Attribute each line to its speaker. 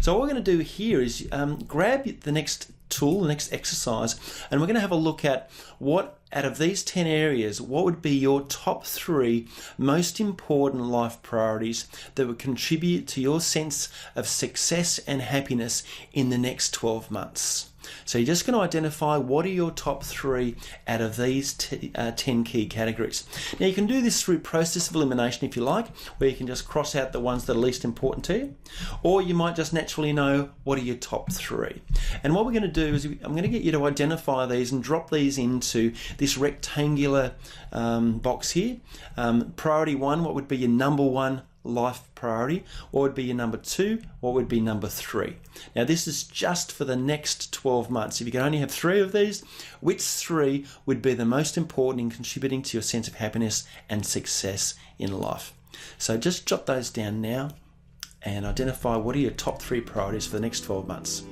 Speaker 1: So what we're going to do here is grab the next tool, the next exercise, and we're going to have a look at what out of these 10 areas, what would be your top 3 most important life priorities that would contribute to your sense of success and happiness in the next 12 months. So you're just going to identify what are your top 3 out of these 10 key categories. Now you can do this through process of elimination if you like, where you can just cross out the ones that are least important to you, or you might just naturally know what are your top 3. And what we're going to do is I'm going to get you to identify these and drop these into this rectangular box here. Priority 1, what would be your number 1 life priority? What would be your number 2? What would be number 3? Now this is just for the next 12 months. If you can only have 3 of these, which 3 would be the most important in contributing to your sense of happiness and success in life? So just jot those down now and identify what are your top 3 priorities for the next 12 months.